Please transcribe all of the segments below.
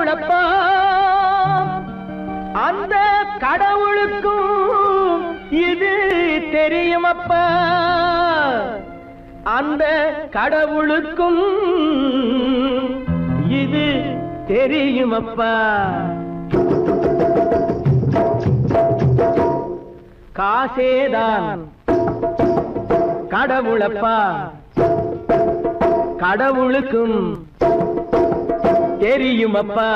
கடவுளப்பா அந்த கடவுளுக்கும் இது தெரியுமப்பா அந்த கடவுளுக்கும் இது தெரியுமப்பா காசேதான் கடவுளப்பா கடவுளுக்கும் தெரியுமப்பா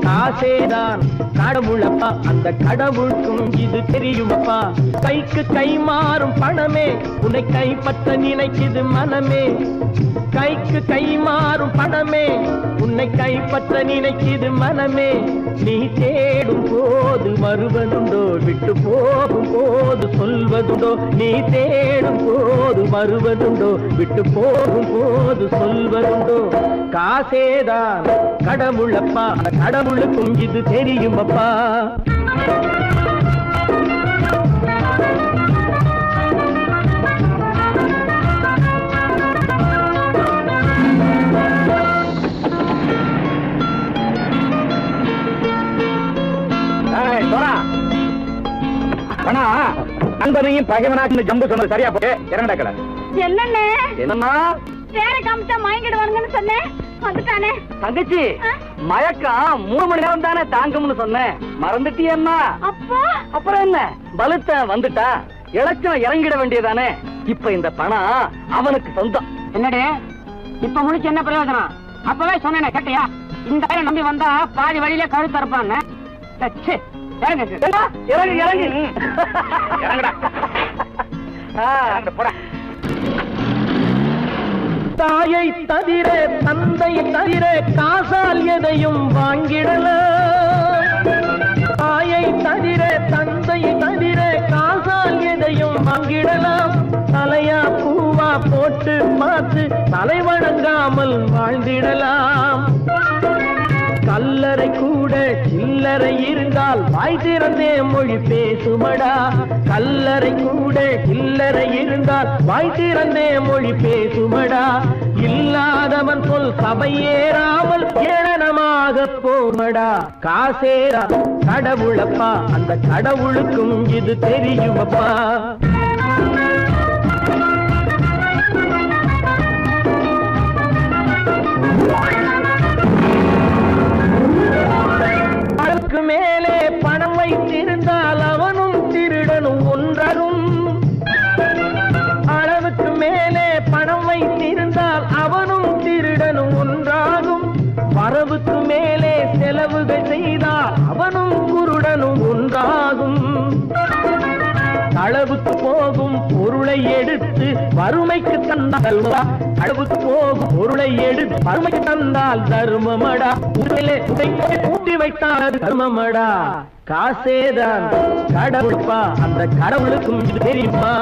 காசேதான் கடவுளப்பா அந்த கடவுளுக்கும் இது தெரியுமப்பா கைக்கு கை மாறும் பணமே உன்னை கைப்பற்ற நினைக்குது மனமே கைக்கு கை மாறும் பணமே உன்னை கைப்பற்ற நினைக்குது மனமே நீ தேடும் போது வருவதுண்டோ விட்டு போகும் போது சொல்வதுண்டோ நீ தேடும் போது வருவதுண்டோ விட்டு போகும் போது சொல்வதுண்டோ காசேதான் கடவுளப்பா கடவுளுக்கும் இது தெரியுமப்பா நண்பனையும் பகைவனாக்கு ஜம்பு சொன்னது சரியா போட்டு இறங்கடக்கல என்னண்ணே என்னன்னா வேற காமிச்சா மயங்கிடுவானுங்கன்னு சொன்னேன் வந்துட்டானே தங்கச்சி மயக்கம் 3 மணி நேரம் தானே தாங்கும்னு சொன்னேன் மறந்துட்டியம்மா அப்பா அப்புறம் என்ன பலுத்த வந்துட்டா இலச்சம் இறங்கிட வேண்டியதானே இப்ப இந்த பணம் அவனுக்கு சொந்தம் என்னடே இப்ப முடிச்சு என்ன பிரயோஜனம் அப்பவே சொன்னேனே கேட்டியா இந்த பையன் நம்பி வந்தா பாதி வழியில கழுத்து இருப்பான்னு தாயை தவிர தந்தை தவிர காசால் எதையும் வாங்கிடலாம் தாயை தவிர தந்தை தவிர காசால் எதையும் வாங்கிடலாம் தலையா பூவா போட்டு பார்த்து தலை வணங்காமல் வாழ்ந்திடலாம் கல்லறை கூட சில்லறை இருந்தால் வாய் திறந்தே மொழி பேசுமடா கல்லறை கூட சில்லறை இருந்தால் வாய் திறந்தே மொழி பேசுமடா இல்லாதவன் சொல் சபையேறாமல் ஏளனமாக போமடா காசேரா கடவுளப்பா அந்த கடவுளுக்கும் இது தெரியுமப்பா அளவுக்கு மேலே பணம் வைத்திருந்தால் அவனும் திருடனும் ஒன்றாகும் அளவுக்கு மேலே பணம் வைத்திருந்தால் அவனும் திருடனும் ஒன்றாகும் வரவுக்கு மேலே செலவுகள் செய்தால் அவனும் குருடனும் ஒன்றாகும் அளவுக்கு போகும் பொருளை எடுத்து வறுமைக்கு தந்தால் அளவுக்கு போகும் பொருளை எடுத்து வறுமைக்கு தந்தால் தர்மமடா ஊட்டி வைத்தால் தர்மமடா காசேதான் கடவுளப்பா அந்த கடவுளுக்கும் இது தெரியுமா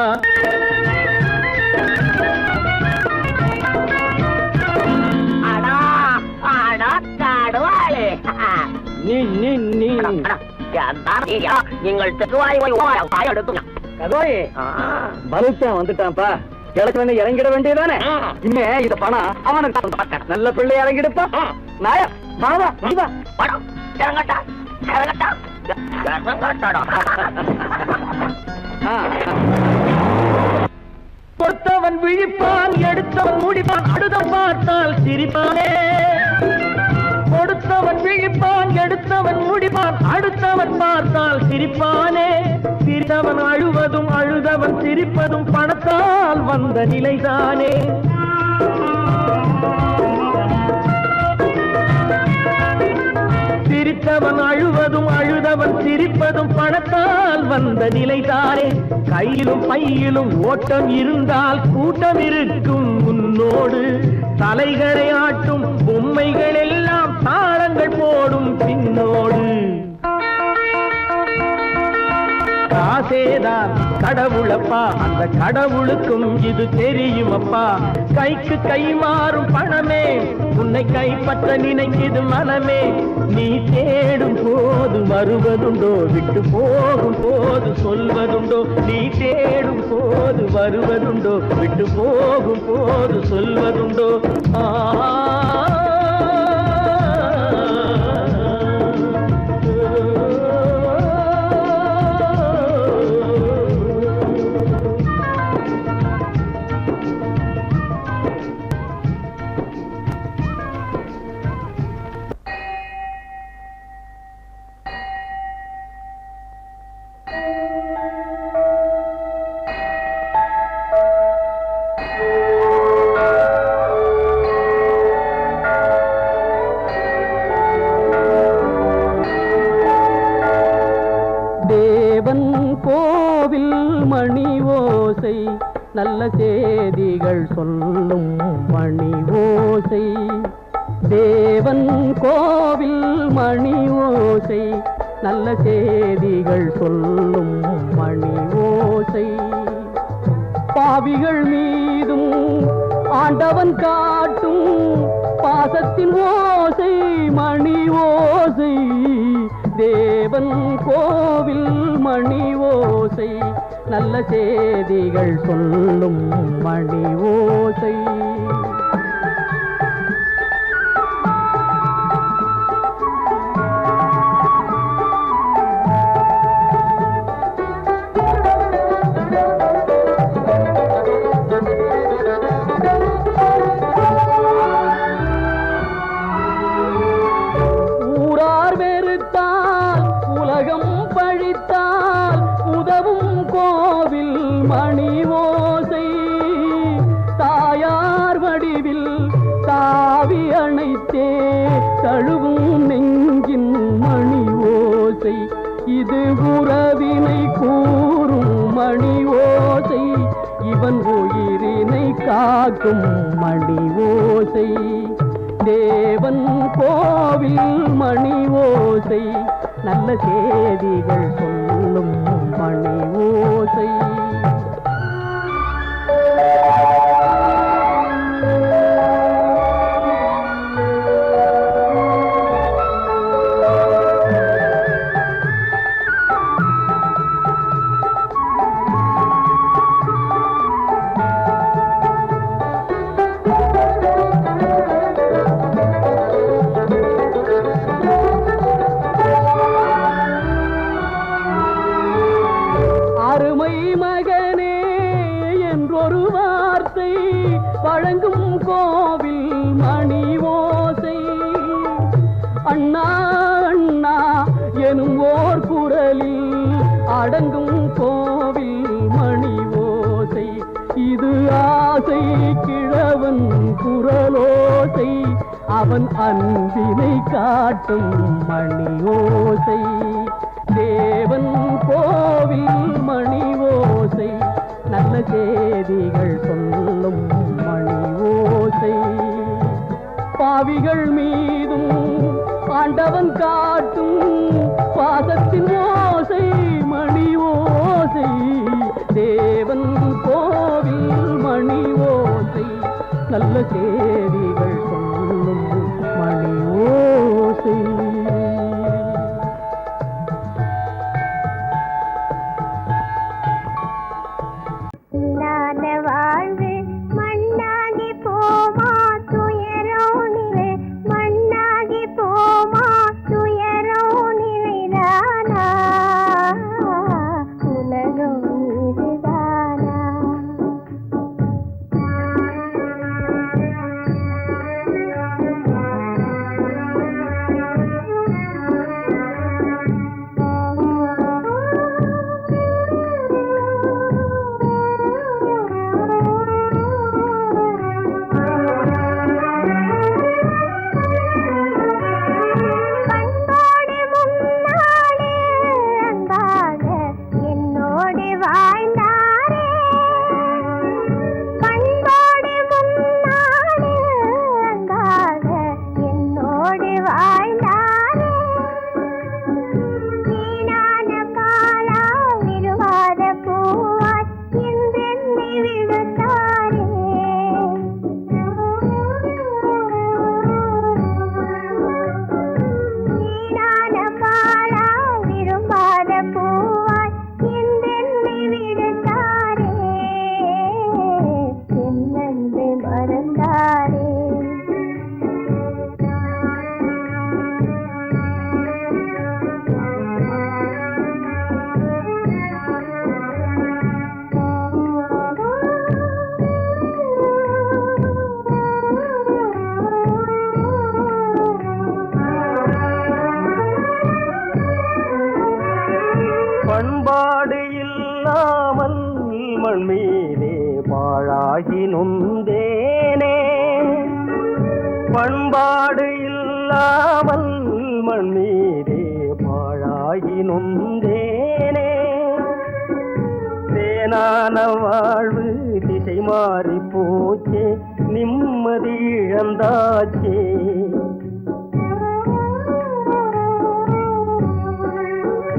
நீங்கள் வந்துட்டான்ப்பா கிழக்கு இறங்கிட வேண்டியதானே இனிமே இந்த பணம் அவனுக்கு நல்ல பிள்ளை இறங்கிடுப்பா நாயா படம் இறங்கட்டா கொடுத்தவன் விழிப்பான் எடுத்தவன் முடிப்பான் அடுத்த பார்த்தால் சிரிப்பானே கொடுத்தவன் விழிப்பான் எடுத்தவன் முடிப்பான் அடுத்தவன் பார்த்தால் சிரிப்பானே சிரித்தவன் அழுவதும் அழுதவன் சிரிப்பதும் பணத்தால் வந்த நிலைதானே சிரித்தவன் அழுவதும் அழுதவன் சிரிப்பதும் பணத்தால் வந்த நிலைதானே கையிலும் பையிலும் ஓட்டம் இருந்தால் கூட்டம் இருக்கும் உன்னோடு தலைகளை ஆட்டும் பொம்மைகள் எல்லாம் தாளங்கள் போடும் பின்னோடு காசேதான் கடவுளப்பா அந்த கடவுளுக்கும் இது தெரியுமப்பா கைக்கு கை மாறும் பணமே உன்னை கைப்பற்ற நினைக்குது மனமே நீ தேடும் போது வருவதுண்டோ விட்டு போகும் போது சொல்வதுண்டோ நீ தேடும் போது வருவதுண்டோ விட்டு போகும் போது சொல்வதுண்டோ மணி ஓசை நல்ல செய்திகள் சொல்லும் மணி ஓசை. தேவன் கோவில் மணி ஓசை நல்ல செய்திகள் சொல்லும் மணி ஓசை. பாவிகள் மீதும் ஆண்டவன் காட்டும் பாசத்தின் ஓசை மணி ஓசை. தேவன் கோவில் மணி ஓசை நல்ல செய்திகள் சொல்லும் மணி ஓசை. தழுவும் நெஞ்சின் மணி ஓசை இது உறவினை கூறும் மணி ஓசை. இவன் உயிரினை காக்கும் மணி ஓசை. தேவன் கோவில் மணி ஓசை நல்ல செய்திகள் சொல்லும் மணி ஓசை. வழங்கும் கோவில் மணி ஓசை. அண்ணா அண்ணா எனும் ஓர் குரலில் அடங்கும் கோவில் மணி ஓசை. இது ஆசை கிழவன் குரலோசை அவன் அன்பினை காட்டும் மணி ஓசை. தேவன் கோவில் மணி ஓசை நல்ல செய்திகள் சொல்லும் மணி ஓசை. பாவிகள் மீதும் ஆண்டவன் காட்டும் பாசத்தின் ஓசை மணி ஓசை. தேவன் கோவில் மணி ஓசை நல்ல செய்திகள் சொல்லும் மணி ஓசை. பண்பாடு இல்லாமல் மண் மீதே பாழாகி நொந்தேனே. பண்பாடு இல்லாமல் மண் மீதே பாழாகி நொந்தேனே. தேனான வாழ்வு திசை மாறி போச்சே, நிம்மதி இழந்தாச்சே.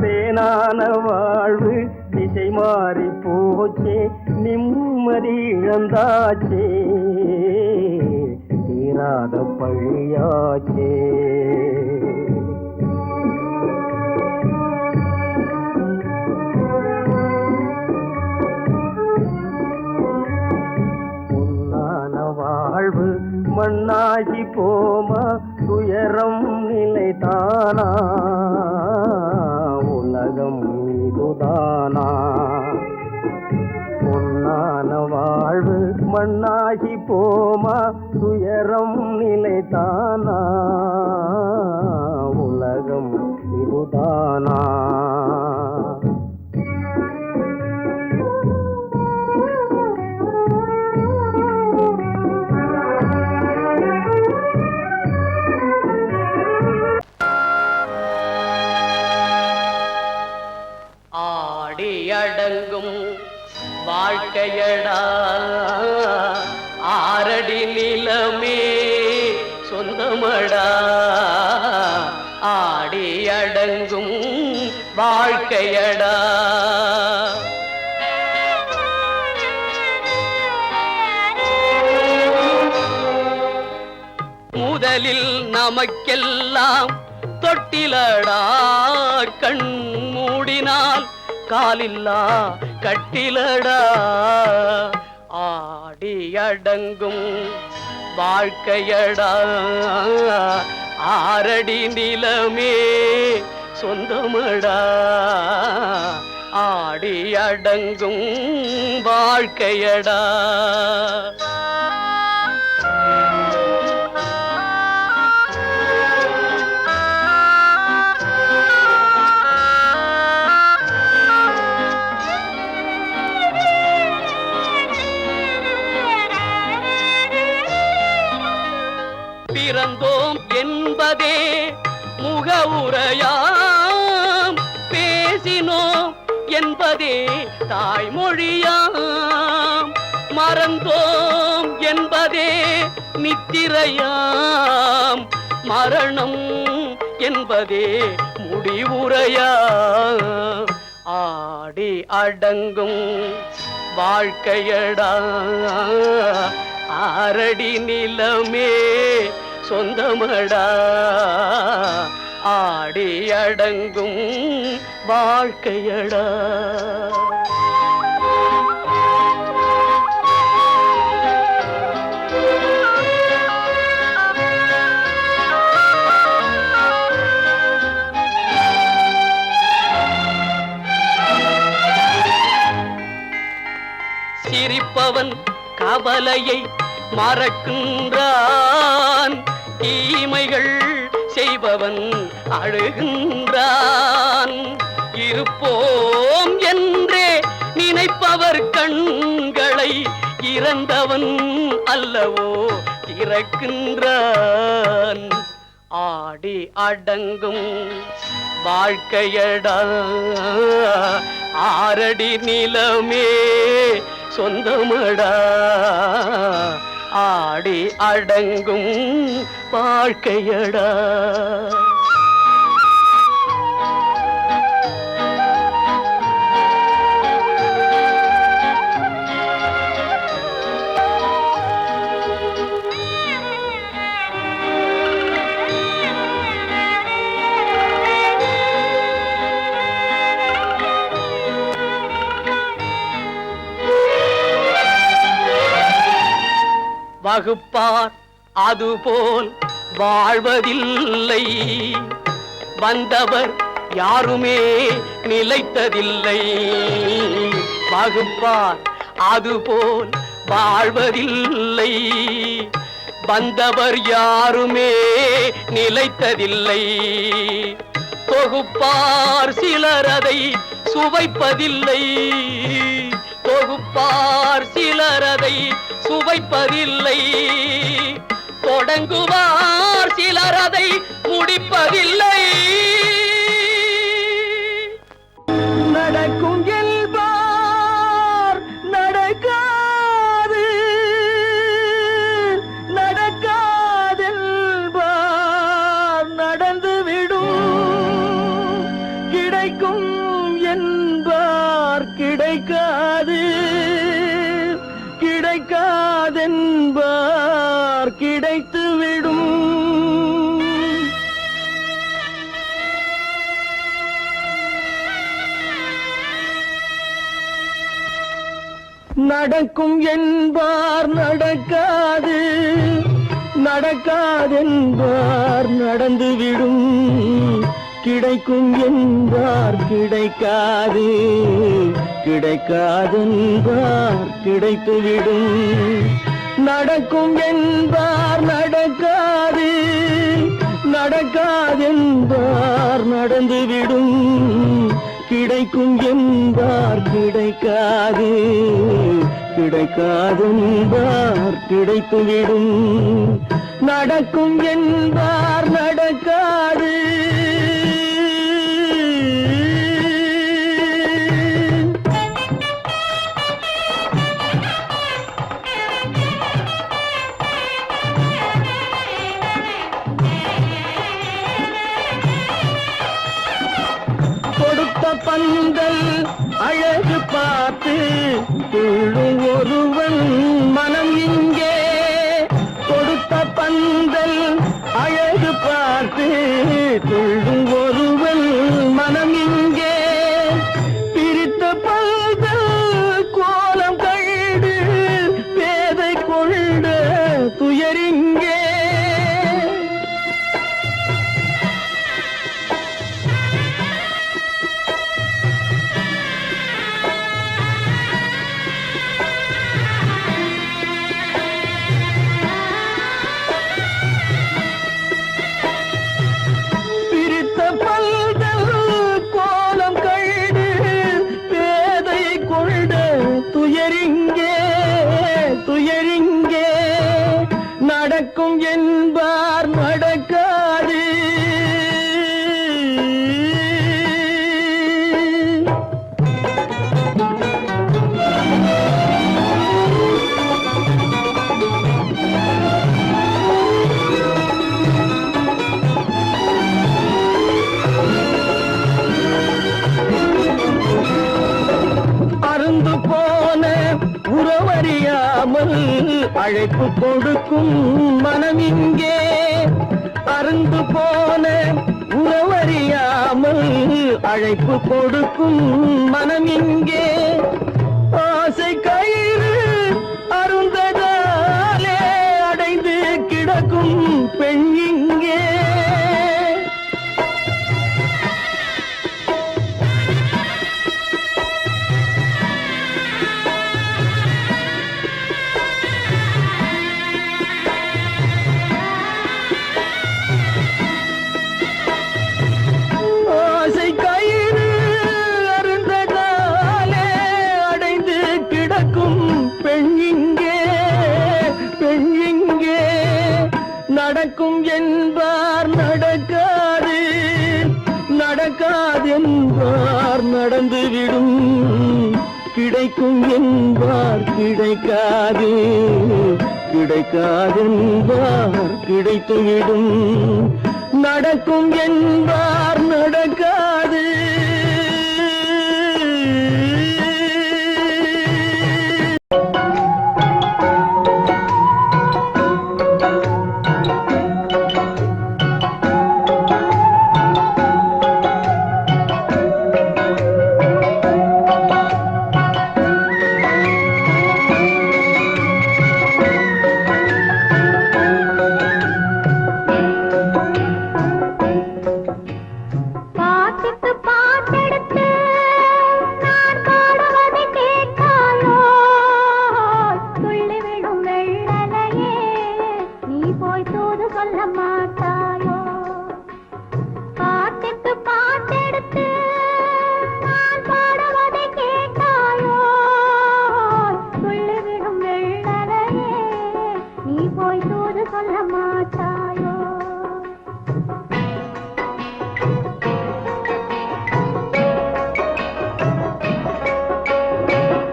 தேனான வாழ்வு திசை மாறி போச்சே, நிம்மதி இழந்தாச்சே, தீராத பழியாச்சே. வாழ்வு மண்ணாகி போமா, துயரம் நிலைதானா, உலகம் இதுதானா. பொன்னான வாழ்வு மண்ணாகி போமா, துயரம் நிலைதானா, உலகம் இதுதானா. அடங்கும் வாழ்க்கையடா, ஆரடி நிலமே சொந்தமடா. ஆடி அடங்கும் வாழ்க்கையடா. முதலில் நமக்கெல்லாம் தொட்டிலடா, கண் மூடினால் காலில்லா கட்டிலடா. ஆடி அடங்கும் வாழ்க்கையடா, ஆரடி நிலமே சொந்தமடா. ஆடி அடங்கும் வாழ்க்கையடா. பிறந்தோம் என்பதே முகவுரையாம், பேசினோம் என்பதே தாய்மொழியாம், மறந்தோம் என்பதே நித்திரையாம், மரணம் என்பதே முடிவுரையாம். ஆடி அடங்கும் வாழ்க்கையடா, ஆரடி நிலமே சொந்தமடா. ஆடி அடங்கும் வாழ்க்கையடா. சிரிப்பவன் கவலையை மறக்கின்றான், தீமைகள் செய்பவன் அழுகின்றான். இருப்போம் என்றே நினைப்பவர் கண்களை இறந்தவன் அல்லவோ திறக்கின்றான். ஆடி அடங்கும் வாழ்க்கையடா, ஆரடி நிலமே சொந்தமடா. ஆடி அடங்கும் வாழ்க்கையடா. வகுப்பார் அதுபோல் வாழ்வதில்லை, வந்தவர் யாருமே நிலைத்ததில்லை. வகுப்பார் அதுபோல் வாழ்வதில்லை, வந்தவர் யாருமே நிலைத்ததில்லை. தொகுப்பார் சிலர் அதை சுவைப்பதில்லை, தொகுப்பார் சிலர் அதை சுவைப்பதில்லை. தொடங்குவார் சிலர் அதை முடிப்பதில்லை. நடக்கும் என்பார் கிடைக்காதென்பார் கிடைத்துவிடும். நடக்கும் என்பார் நடக்காது, நடக்காதென்பார் நடந்துவிடும். கிடைக்கும் என்பார் கிடைக்காது, கிடைக்காதென்பார் கிடைத்துவிடும். நடக்கும் என்பார் நடக்காது, நடக்காதென்பார் நடந்துவிடும். கிடைக்கும் என்பார் கிடைக்காது, கிடைக்காதென்பார் கிடைத்துவிடும். நடக்கும் என்பார் நடக்காது. கொடுத்த பந்தல் அழகு பார்த்து துள்ளும் ஒருவன் மனம் இங்கே. கொடுத்த பந்தல் அழகு பார்த்து துள்ளும் ஒருவன் மனம் இங்கே. பிரித்த பந்தல் கோலம் கண்டு பேதை கொண்ட துயரிங்கே. துயரிங்கே நடக்கும் என்பார் நடக்காது. அருந்து போன உறவறியாமல் அழைப்பு கொடுக்கும் மனம் இங்கே. அருந்து போன உறவறியாமல் அழைப்பு கொடுக்கும் மனம் இங்கே. ஆசை கயிறு அருந்ததாலே அடைந்து கிடக்கும் பெண் இங்கே. ஆசை கயிறு அருந்ததாலே அடைந்து கிடக்கும் பெண் இங்கே, பெண் இங்கே. நடக்கும் என்பார் நடக்காது, நடக்காதென்பார் நடந்துவிடும். கிடைக்கும் என்பார் கிடைக்காது, கிடைக்காதென்பார் கிடைத்துவிடும். நடக்கும் என்பார் நடக்காது.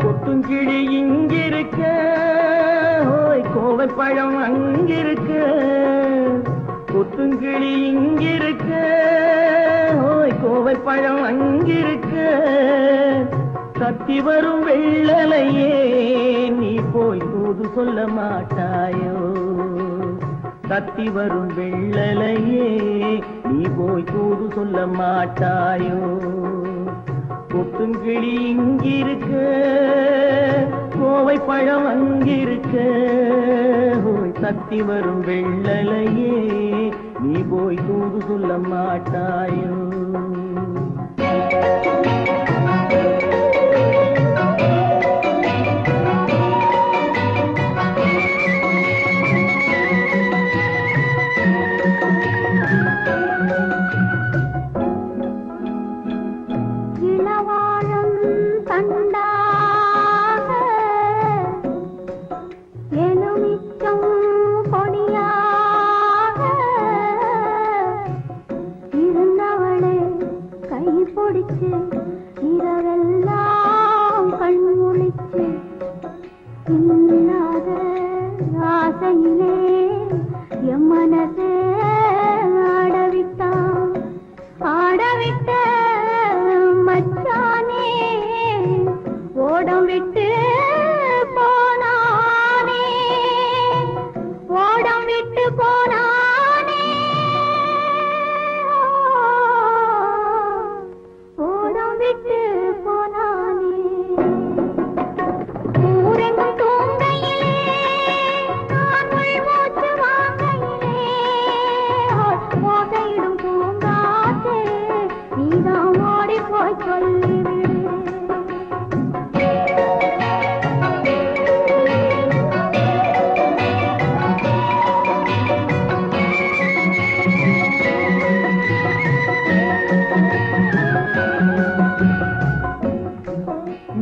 கொத்துங்கிளி இங்கிருக்க, கோவைப்பழம் அங்கிருக்க. கொத்துங்கிளி இங்கிருக்க, கோவைப்பழம் அங்கிருக்க. தத்தி வரும் வெள்ளலையே நீ போய் தூது சொல்ல மாட்டாயோ தத்தி வரும் வெள்ளலையே நீ போய் தூது சொல்ல மாட்டாயோ கொட்டுங்கிளி இங்கிருக்க கோவை பழம் அங்கிருக்க போய் தத்தி வரும் வெள்ளலையே நீ போய் தூது சொல்ல மாட்டாயோ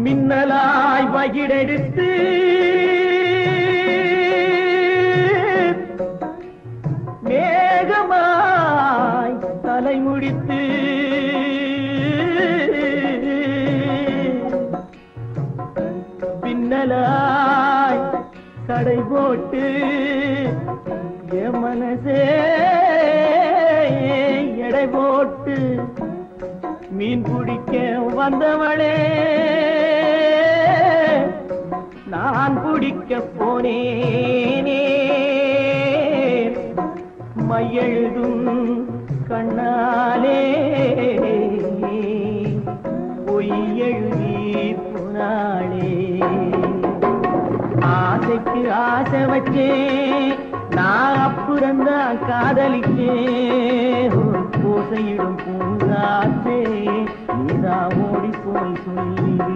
மின்னலாய் வகிடெடுத்து மேகமாய் தலை முடித்து பின்னலாய் கடை போட்டு என் மனசே எடை போட்டு மீன் பிடிக்க வந்தவளே நான் பிடிக்க போனேனே மையெழுதும் கண்ணாலே பொய் எழுதி போனாளே ஆசைக்கு ஆசை வச்சேன் நான் அப்புறந்தான் காதலிச்சேன் பூசையிடும் பூங்காற்றே நீதான் ஓடி போய் சொல்லிவிடு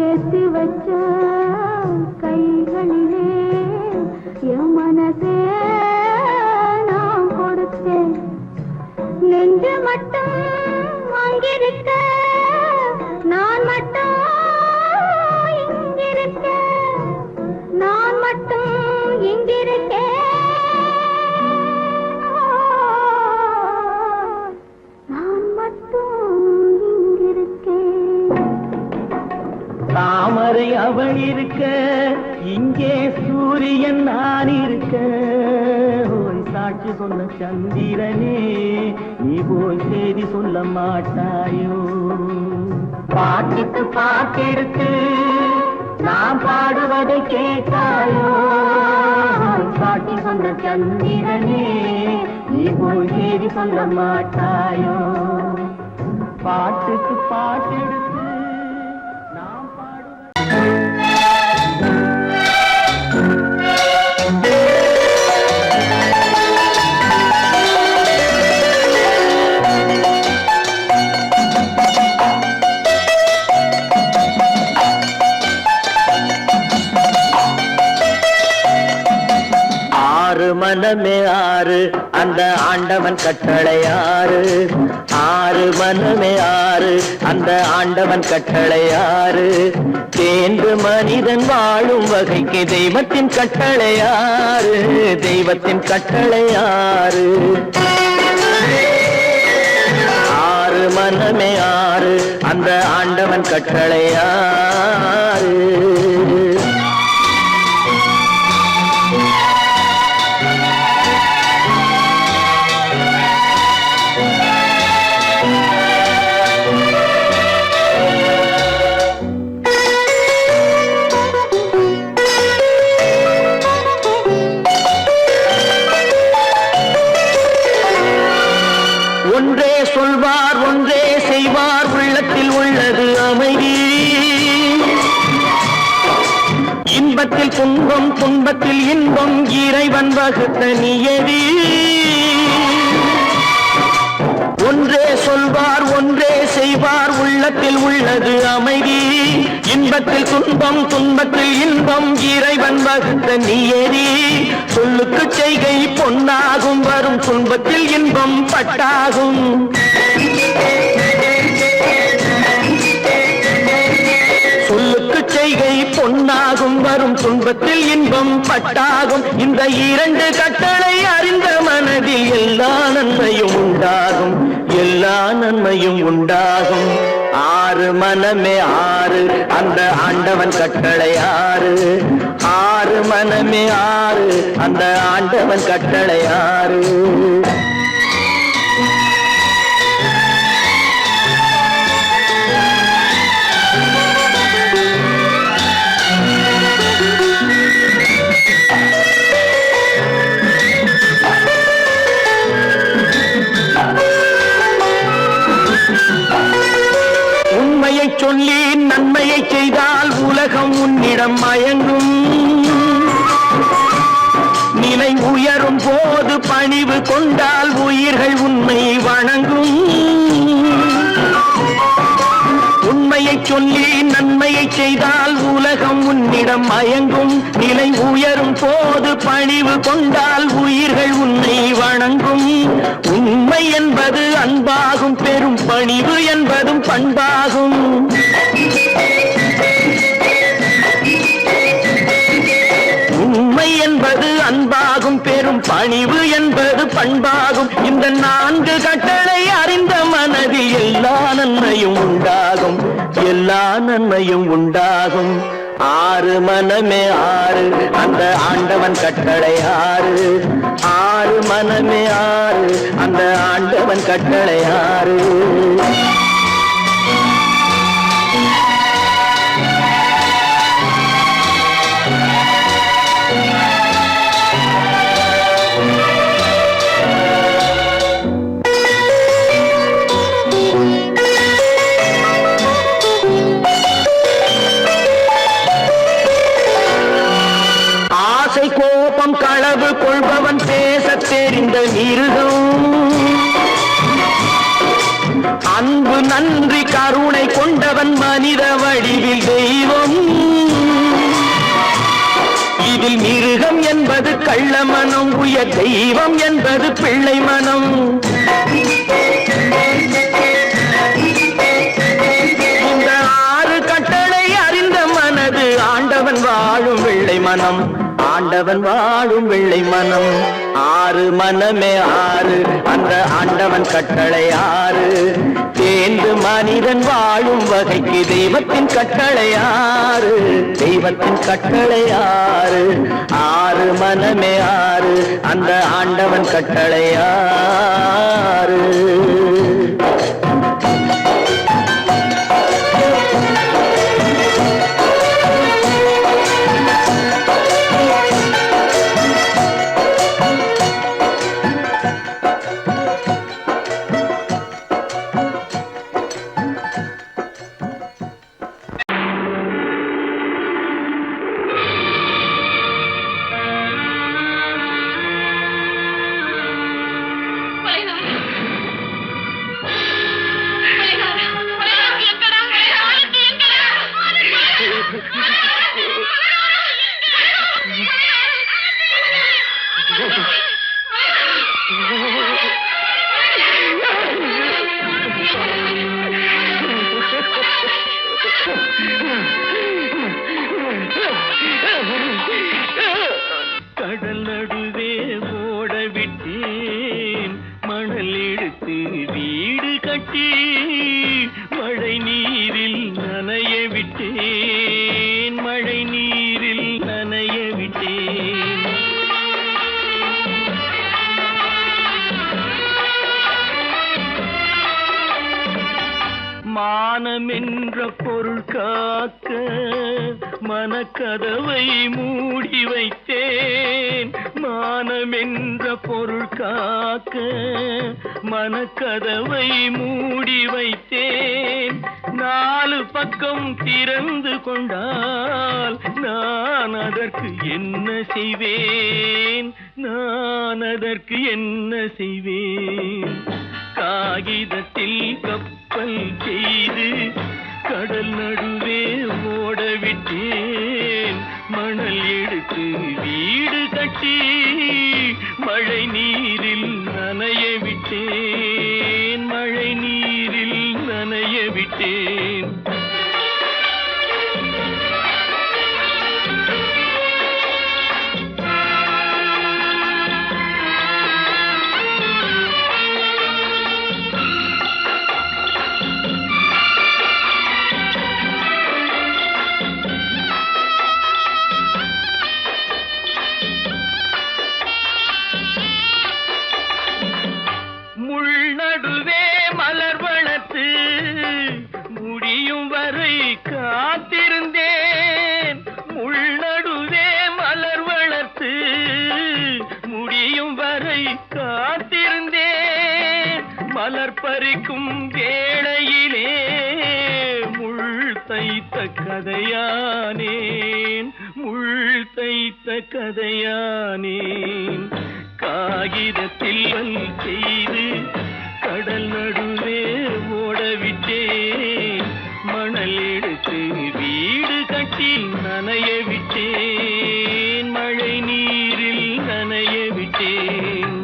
ஏத்தி வச்ச கைகளிலே என் மனசே நான் கொடுத்தேன் நெஞ்சு மட்டும் அங்கிருக்க நான் மட்டும் இங்கிருக்க நான் மட்டும் இங்கிருக்கேன் தாமரை அவள் இருக்க இங்கே சூரியன் நான் இருக்க சாட்சி சொன்ன சந்திரனே நீ போய் செய்தி சொல்ல மாட்டாயோ பாட்டுக்கு பாட்டெடுத்து நான் பாடுவதை கேட்டாயோ சாட்சி சொன்ன சந்திரனே நீ போய் செய்தி சொல்ல மாட்டாயோ பாட்டுக்கு பாட்டெடுத்து மனமே ஆறு அந்த ஆண்டவன் கட்டளை ஆறு ஆறு மனமே ஆறு அந்த ஆண்டவன் கட்டளை ஆறு தேர்ந்து மனிதன் வாழும் வகைக்கு தெய்வத்தின் கட்டளை ஆறு தெய்வத்தின் கட்டளை ஆறு ஆறு மனமே ஆறு அந்த ஆண்டவன் கட்டளை ஆறு ஒன்றே சொல்வார் ஒன்றே செய்வார் உள்ளத்தில் உள்ளது அமைதி இன்பத்தில் துன்பம் துன்பத்தில் இன்பம் இறைவன் வகுத்த நியதி ஒன்றே சொல்வார் ஒன்றே செய்வார் உள்ளத்தில் உள்ளது அமைதி இன்பத்தில் துன்பம் துன்பத்தில் இன்பம் இறைவன் வகுத்த நியதி சொல்லுக்கு செய்கை பொன்னாகும் வரும் துன்பத்தில் இன்பம் பட்டாகும் சொல்லுக்கு செய்கை பொன்னாகும் வரும் துன்பத்தில் இன்பம் பட்டாகும் இந்த இரண்டு கட்டளை அறிந்த மனதில் எல்லா நன்மையும் உண்டாகும் எல்லா நன்மையும் உண்டாகும் ஆறு மனமே ஆறு அந்த ஆண்டவன் கட்டளை ஆறு ஆறு மனமே ஆறு அந்த ஆண்டவன் கட்டளை ஆறு உண்மையை சொல்லி நன்மையை செய்தால் உலகம் உன்னிடம் மயங்கும் நிலை உயரும் போது பணிவு கொண்டால் உயிர்கள் உன்னை வணங்கும் உண்மையை சொல்லி நன்மையை செய்தால் உலகம் உன்னிடம் மயங்கும் நிலை உயரும் போது பணிவு கொண்டால் உயிர்கள் உன்னை வணங்கும் உண்மை என்பது அன்பாகும் பெரும் பணிவு என்பதும் பண்பாகும் உண்மை என்பது அன்பாகும் பெரும் பணிவு என்பது பண்பாகும் இந்த நான்கு கட்டளை அறிந்த மனதில் எல்லா நன்மையும் உண்டாகும் எல்லா நன்மையும் உண்டாகும் ஆறு மனமே ஆறு அந்த ஆண்டவன் கட்டளை ஆறு ஆறு மனமே ஆறு அந்த ஆண்டவன் கட்டளை ஆறு கோபம் களவு கொள்பவன் பேச தெரிந்த மிருகம் அன்பு நன்றி கருணை கொண்டவன் மனித வடிவில் தெய்வம் இதில் மிருகம் என்பது கள்ள மனம் உயர் தெய்வம் என்பது பிள்ளை மனம் இந்த ஆறு கட்டளை அறிந்த மனது ஆண்டவன் வாழும் வெள்ளை மனம் ஆண்டவன் வாழும் வெள்ளை மனம் ஆறு மனமே ஆறு அந்த ஆண்டவன் கட்டளை ஆறு தேர்ந்து மனிதன் வாழும் வகைக்கு தெய்வத்தின் கட்டளை ஆறு தெய்வத்தின் கட்டளை ஆறு ஆறு மனமே ஆறு அந்த ஆண்டவன் கட்டளை ஆறு கட்டி மழை நீரில் நனைய விட்டேன், மழை நீரில் நனைய விட்டேன். மானம் என்ற பொருள் காக்க மனக்கதவை மூடி வைத்தேன், மானம் என்ற பொருள் காக்க மனக்கதவை மூடி வைத்தேன். 4 பக்கம் திறந்து கொண்டால் நான் அதற்கு என்ன செய்வேன், நான் அதற்கு என்ன செய்வேன்? காகிதத்தில் கப்பல் செய்து கடல் நடுவே ஓடவிட்டேன், மணல் எடுத்து வீடு கட்டி மழை நீரில் நனைய விட்டேன், மழை நீரில் நனைய விட்டேன். நடுவே மலர் வளர்த்து முடியும் வரை காத்திருந்தேன், முள் நடுவே மலர் வளர்த்து முடியும் வரை காத்திருந்தேன். மலர் பறிக்கும் வேளையிலே முள் தைத்த கதையானேன், முள் தைத்த கதையானேன். காகிதத்தில் செய்து கடல் நடுவே ஓடவிட்டேன், மணல் எடுத்து வீடு கட்டி நனைய விட்டேன், மழை நீரில் நனைய விட்டேன்.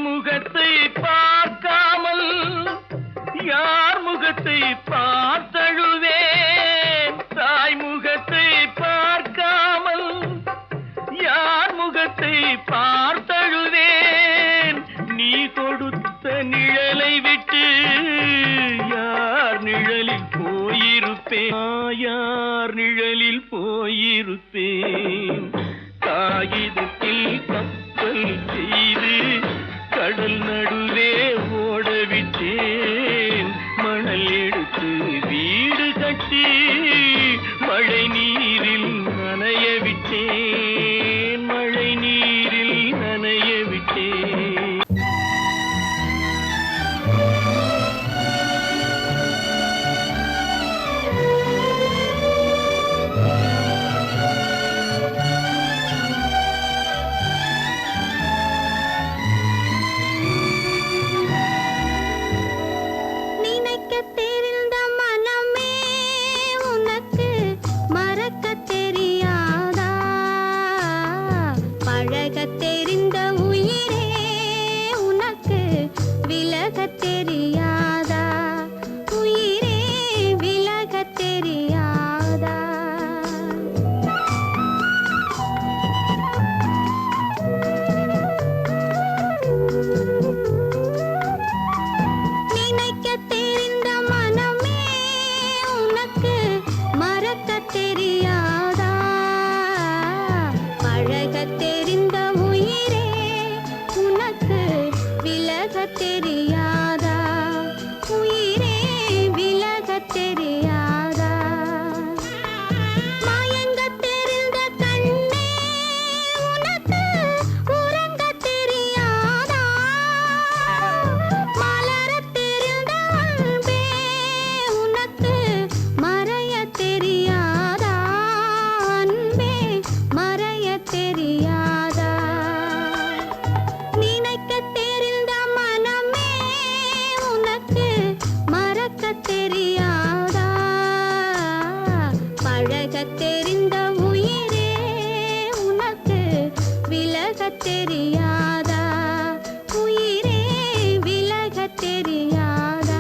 முகத்தை பார்க்காமல் யார் முகத்தை பார்த்தழுவேன், தாய் முகத்தை பார்க்காமல் யார் முகத்தை பார்த்தழுவேன். நீ கொடுத்த நிழலை விட்டு யார் நிழலில் போயிருப்பேன், யார் நிழலில் போயிருப்பேன். காகிதத்தில் கப்பல் செய்து கடல் நடுவே ஓடவிட்டேன், மணல் எடுத்து வீடு கட்டி மழை நீரில் நனைய விட்டேன், மழை நீரில் நனைய விட்டேன். தெரியாதா தெரியாதா உயிரே விலக தெரியாதா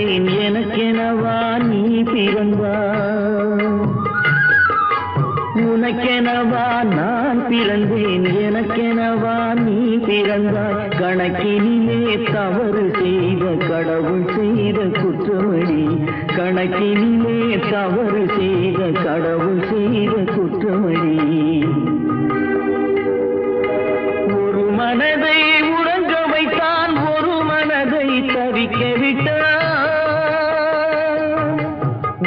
பிறந்தேன் எனக்கெனவா நீ பிறந்தாய் உனக்கெனவா நான் பிறந்தேன் எனக்கெனவா நீ பிறந்தாய் கணக்கினிலே தவறு செய்த கடவுள் செய்த குற்றமடி கணக்கினிலே தவறு செய்த கடவுள் செய்த குற்றமடி ஒரு மனதை உறங்க வைத்தான் ஒரு மனதை தவிக்க விட்டான்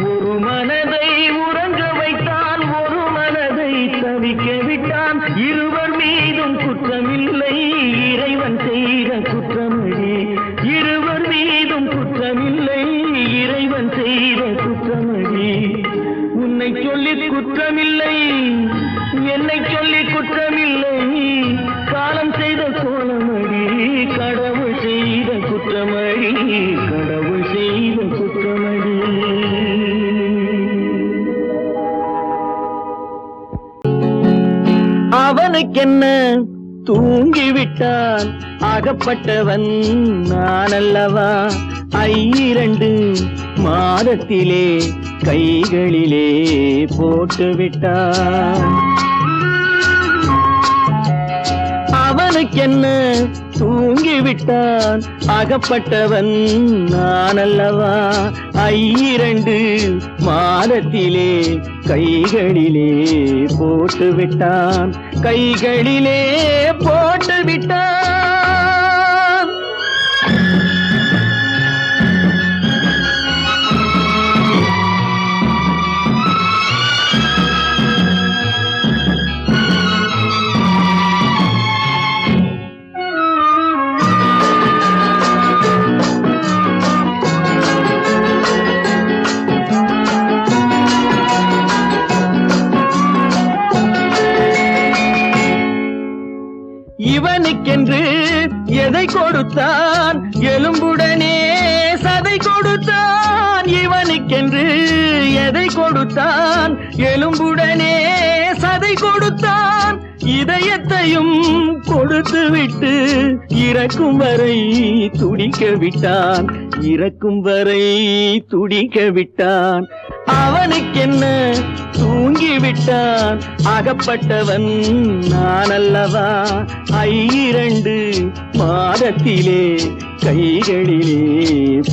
ஒரு மனதை உறங்க வைத்தான் ஒரு மனதை தவிக்க விட்டான் இருவர் மீதும் குற்றமில்லை இறைவன் செய்த குற்றமடி இருவர் மீதும் குற்றமில்லை இறைவன் செய்த குற்றமடி உன்னை சொல்லி குற்றமில்லை என்னை சொல்லி குற்றமில்லை காலம் செய்த கோலமடி கடவுள் செய்த குற்றமடி கடவுள் செய்த குற்றமடி அவனுக்கென்ன தூங்கிவிட்டான் அகப்பட்டவன் நான் அல்லவா 2 மாதத்திலே கைகளிலே போட்டுவிட்டான் அவனுக்கென்ன தூங்கிவிட்டான் அகப்பட்டவன் நான் அல்லவா 2 மாதத்திலே கைகளிலே போட்டுவிட்டான் கைகளிலே போட்டுவிட்டான் இவனுக்கென்று எதை கொடுத்தான் எலும்புடனே சதை கொடுத்தான் இவனுக்கென்று எதை கொடுத்தான் எலும்புடனே சதை கொடுத்தான் இதயத்தையும் கொடுத்து விட்டு இறக்கும் வரை துடிக்க விட்டான் இறக்கும் வரை துடிக்க விட்டான் அவனுக்கென்ன தூங்கிவிட்டான் அகப்பட்டவன் நான் அல்லவா 2 மாதத்திலே கைகளிலே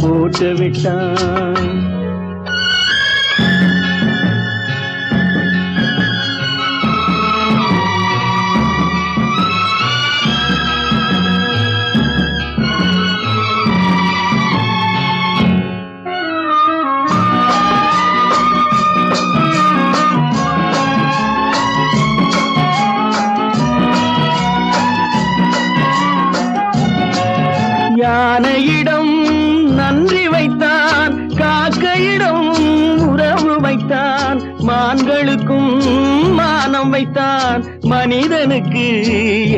போட்டுவிட்டான் யானையிடம் நன்றி வைத்தான் காக்கையிடம் உறவு வைத்தான் மான்களுக்கும் மானம் வைத்தான் மனிதனுக்கு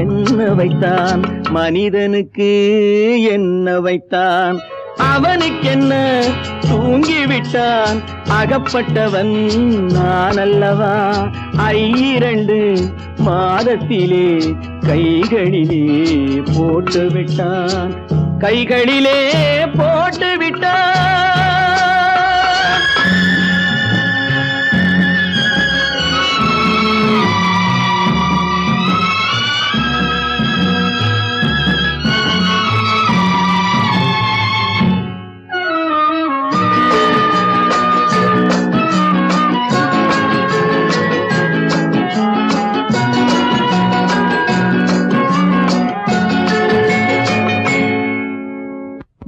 என்ன வைத்தான் மனிதனுக்கு என்ன வைத்தான் அவனுக்கென்ன தூங்கிவிட்டான் அகப்பட்டவன் நான் அல்லவா 2 மாதத்திலே கைகளிலே போட்டுவிட்டான் கைகளிலே போட்டுவிட்டான்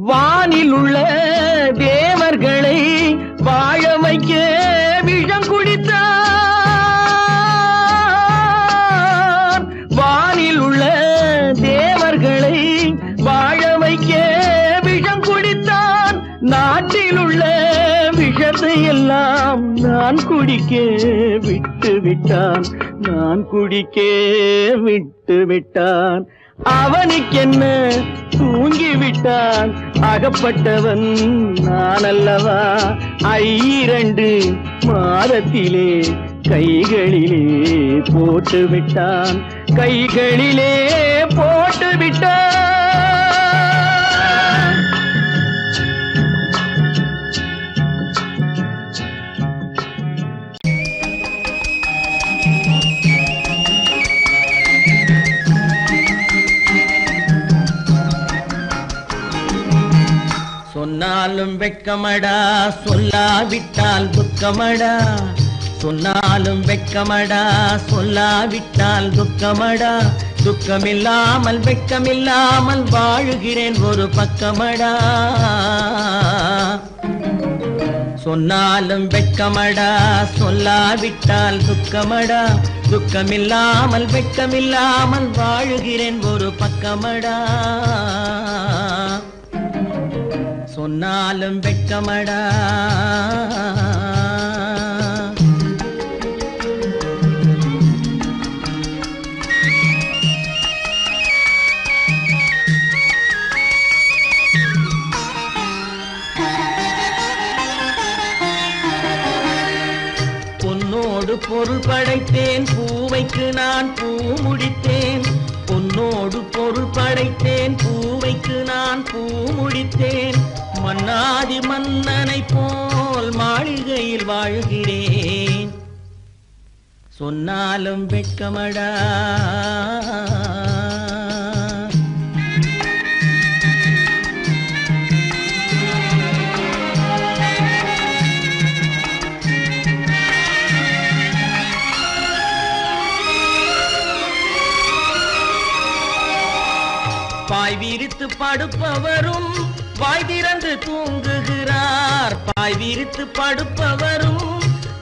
வானில் உள்ள தேவர்களை வாழ வைக்க விஷம் குடித்தான் வானில் உள்ள தேவர்களை வாழ வைக்க விஷம் குடித்தான் நாட்டில் உள்ள விஷத்தை எல்லாம் நான் குடிக்க விட்டு விட்டான் நான் குடிக்க விட்டு விட்டான் அவனுக்கென்ன தூங்கிவிட்டான் அகப்பட்டவன் நான் அல்லவா 2 மாதத்திலே கைகளிலே போட்டுவிட்டான் கைகளிலே போட்டுவிட்டான் சொன்னாலும் வெட்கமடா சொல்லாவிட்டால் துக்கமடா சொன்னாலும் வெட்கமடா சொல்லாவிட்டால் துக்கமடா துக்கமில்லாமல் வெட்கமில்லாமல் வாழுகிறேன் ஒரு பக்கமடா சொன்னாலும் வெட்கமடா சொல்லாவிட்டால் துக்கமடா துக்கமில்லாமல் வெட்கமில்லாமல் வாழுகிறேன் ஒரு பக்கமடா சொன்னாலும் வெட்கமடா பொருள் படைத்தேன் பூவைக்கு நான் பூ முடித்தேன் பொன்னோடு பொருள் படைத்தேன் பூவைக்கு நான் பூ முடித்தேன் மன்னாதி மன்னனை போல் மாளிகையில் வாழ்கிறேன் சொன்னாலும் வெட்கமடா பாய் விரித்து படுப்பவரும் வாய் திறந்து தூங்குகிறார் பாய் விரித்து படுப்பவரும்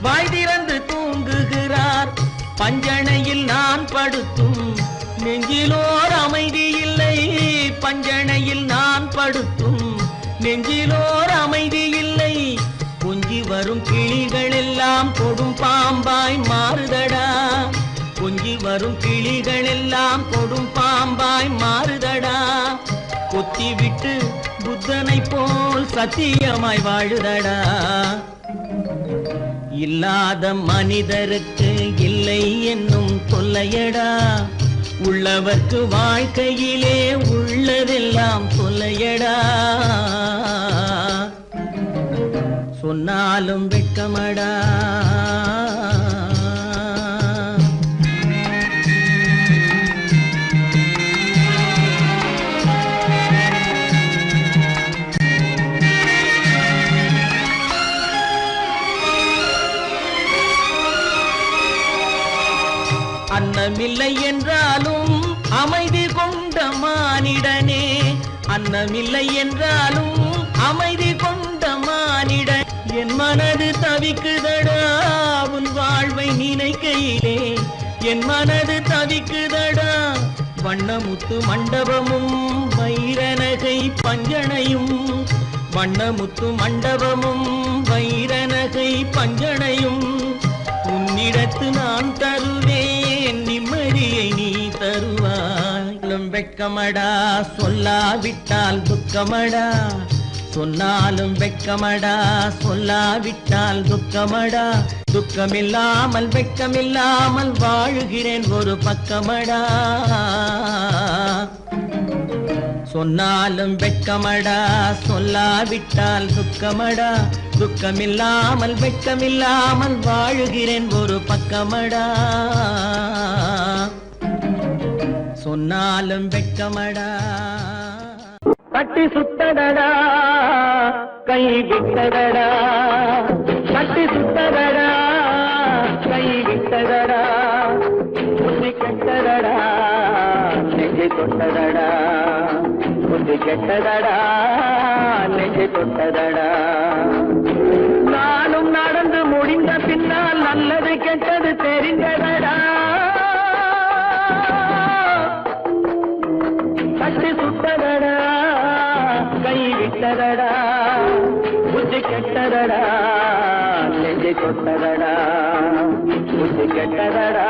வாய் திறந்து தூங்குகிறார் பஞ்சணையில் நான் படுத்தும் நெஞ்சிலோர் அமைதி இல்லை பஞ்சணையில் நான் படுத்தும் நெஞ்சிலோர் அமைதி இல்லை கொஞ்சி வரும் கிளிகள் எல்லாம் கொடும் பாம்பாய் மாறுதடா கொஞ்சி வரும் கிளிகள் எல்லாம் கொடும் பாம்பாய் மாறுதடா கொத்தி விட்டு புத்தனை போல் சத்தியமாய் வாழுதடா இல்லாத மனிதருக்கு இல்லை என்னும் தொல்லையடா உள்ளவர்க்கு வாழ்க்கையிலே உள்ளதெல்லாம் தொல்லையடா சொன்னாலும் வெட்கமடா அன்னமில்லை என்றாலும் அமைதி கொண்ட மானிடனே அன்னமில்லை என்றாலும் அமைதி கொண்ட மானிடன் என் மனது தவிக்குதடா உன் வாழ்வை நினைக்கையிலே என் மனது தவிக்குதடா வண்ணமுத்து மண்டபமும் வைரநகை பஞ்சனையும் வண்ணமுத்து மண்டபமும் வைரநகை பஞ்சனையும் உன்னிடத்து நான் தருவேன் நிம்மதியை நீ தருவாய் வெட்கமடா சொல்லாவிட்டால் துக்கமடா சொன்னாலும் வெட்கமடா சொல்லாவிட்டால் துக்கமடா துக்கமில்லாமல் வெட்கமில்லாமல் வாழுகிறேன் ஒரு பக்கமடா சொன்னாலும் வெட்கமடா சொல்லாவிட்டால் துக்கமடா துக்கமில்லாமல் வெட்கமில்லாமல் வாழுகிறேன் ஒரு பக்கமடா சொன்னாலும் வெட்கமடா கட்டி சுத்தடடா கை விட்டதடா கட்டி சுத்தடடா கை விட்டதடா புத்தி கெட்டதடா நெஞ்சை தொட்டதடா புத்தி கெட்டதடா நெஞ்சை தொட்டதடா நானும் நடந்து முடிந்த பின்னால் நல்லது கெட்டது தெரிந்ததடா கட்டி சுத்ததடா கை விட்டதடா புத்தி கெட்டதடா நெஞ்சை தொட்டதடா புத்தி கெட்டதடா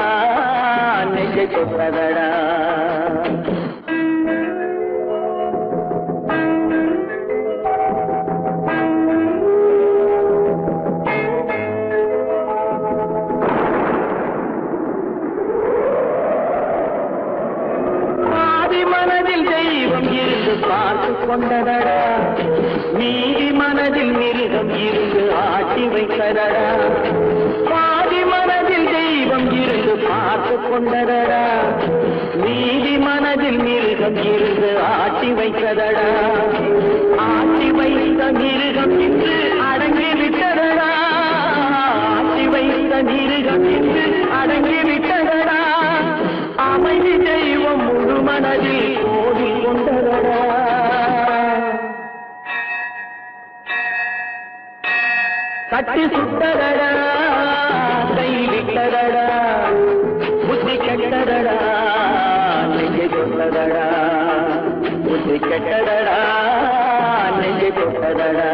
நெஞ்சை தொட்டதடா மனதில் தெய்வம் இருந்து பார்த்து கொண்டதடா நீதி மனதில் மிருகம் இருந்து ஆட்டி வைத்ததடா பாதி மனதில் தெய்வம் இருந்து பார்த்து கொண்டதடா நீதி மனதில் மிருகம் இருந்து ஆட்டி வைத்ததடா ஆட்டி வை வைத்த மிருகம் இன்று அடங்கி விட்டதடா ஆட்டி வைத்த மிருகம் இன்று அடங்கி விட்டதடா அமைதி தெய்வம் முழு மனதில் கோவில் கொண்டதடா கட்டி சுட்டதடா கை விட்டதடா புத்தி கெட்டதடா நெஞ்சை தொட்டதடா புத்தி கெட்டதடா நெஞ்சை தொட்டதடா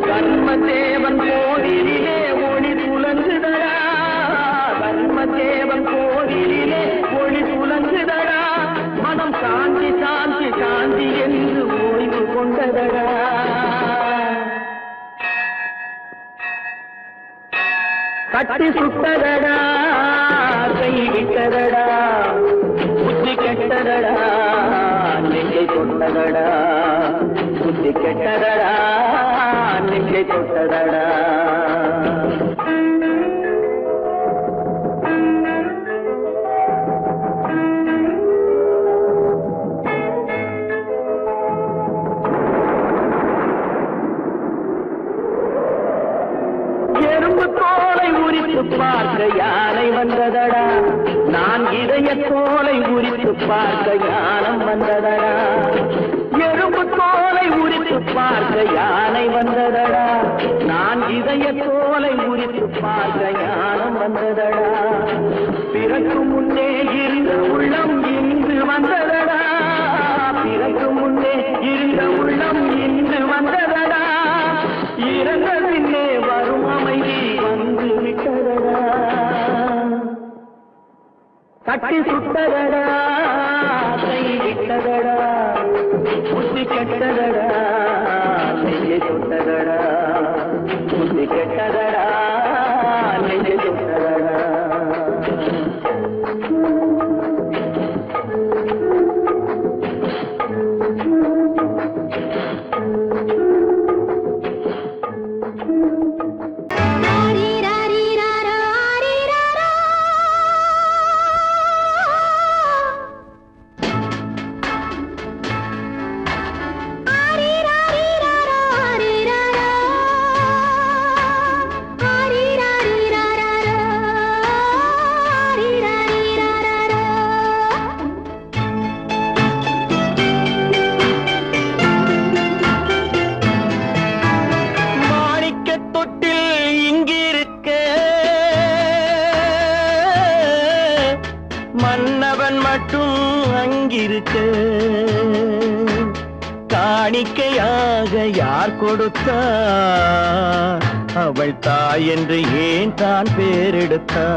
கர்மதேவன் கோவிலிலே ஒளி துலங்குதடா கர்மதேவன் கோவிலிலே ஒளி துலங்குதடா மனம் சாந்தி சாந்தி சாந்தி என்று ஓய்வு கொண்டதடா கட்டி சுட்டதடா கை விட்டதடா புத்தி கெட்டதடா நெஞ்சை தொட்டதடா புத்தி கெட்டதடா நெஞ்சை தொட்டதடா எறும்பு தோலை உரித்து பார்க்க யானை வந்ததடா நான் இதய தோலை உரித்து பார்க்க யானம் வந்ததடா எறும்பு தோலை உரித்து பார்க்க யானை வந்ததடா நான் இதய தோலை உரித்து பார்க்க யானம் வந்ததடா பிறகு முன்னே இருந்த உள்ளம் இன்று வந்ததடா பிறகு முன்னே இருந்த உள்ளம் இன்று வந்ததடா இறந்த பின்னே வரும் அமைதி வந்து விட்டதடா கட்டி சுட்டதடா கை விட்டதடா புத்தி கெட்டதடா நெஞ்சை தொட்டதடா புத்தி கெட்டதடா நெஞ்சை தொட்டதடா மன்னவன் மட்டும் அங்கிருக்க காணிக்கையாக யார் கொடுத்தா அவள் தாய் என்று ஏன் தான் பேரெடுத்தா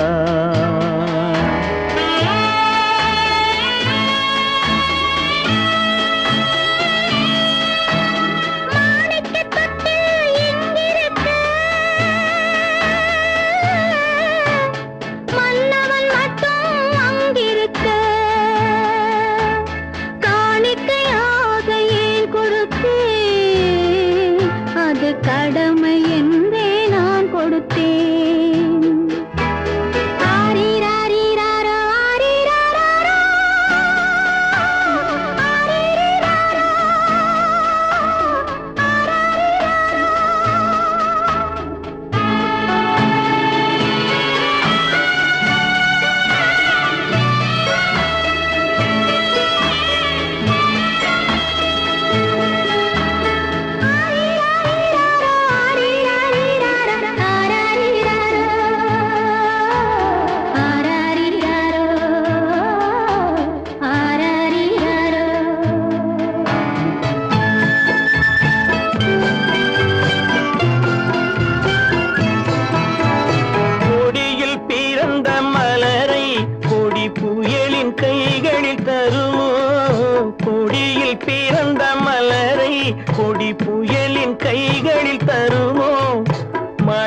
கடமை என்றே நான் கொடுத்தேன். ஆரிராரி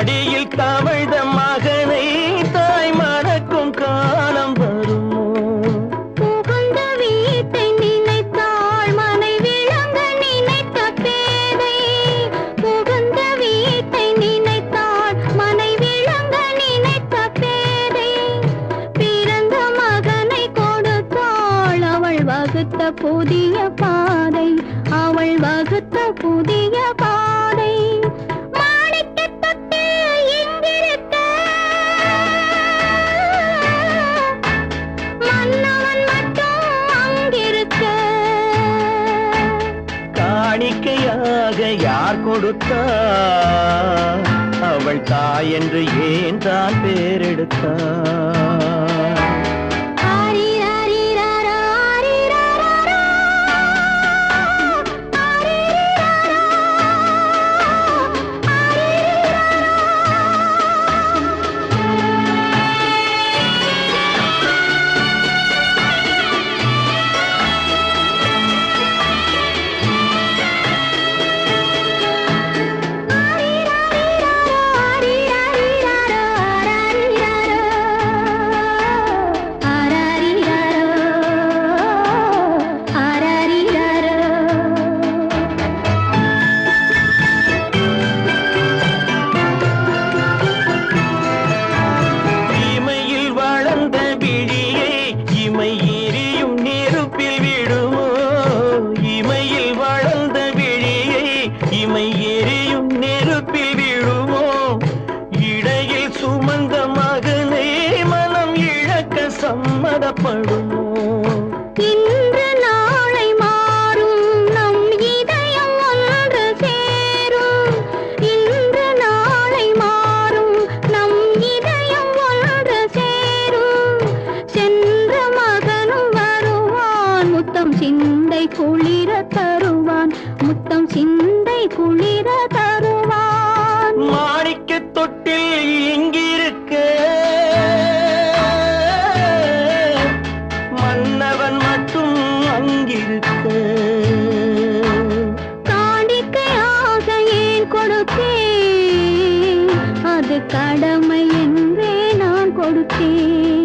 மடியில் தவழ்ந்த மகனை தாய் மறக்கும் காலம் வருமோ? புகுந்த வீட்டை நினைத்தாள் மனை விளங்க நினைத்த பேதை. புகுந்த வீட்டை நினைத்தாள் மனை விளங்க நினைத்த பேதை. பிறந்த மகனை கொடுத்தாள் அவள் வகுத்த புதிய பாதை. அவள் வகுத்த புதிய பாதை. மாணிக்கத் தொட்டில் இங்கிருக்க மன்னவன் மட்டும் அங்கிருக்க. காணிக்கையாக யார் கொடுத்தார்? அவள் தாய் என்று ஏன் தான் பேரெடுத்தார்? ஆரிராரிராரா, ஆரிராராரா. ஆரிராரா, இமையில் வளர்ந்த விழியை இமை எரியும் நெருப்பில் விடுமோ? இமையில் வளர்ந்த விழியை இமை எரியும் நெருப்பில் விடுமோ? இடையில் சுமந்த மகனை மனம் இழக்க சம்மதப்படுமோ? இன்று நாளை மாறும் நம் இதயம் ஒன்று சேரும். இன்று நாளை மாறும் நம் இதயம் ஒன்று சேரும். சென்ற மகனும் வருவான் முத்தம் சிந்தை குளிர தருவான். முத்தம் சிந்தை குளிர தருவான். மாணிக்கத் தொட்டில் இங்கிருக்க மன்னவன் மட்டும் அங்கிருக்க. காணிக்கையாக ஏன் கொடுத்தேன்? அது கடமை என்றே நான் கொடுத்தேன்.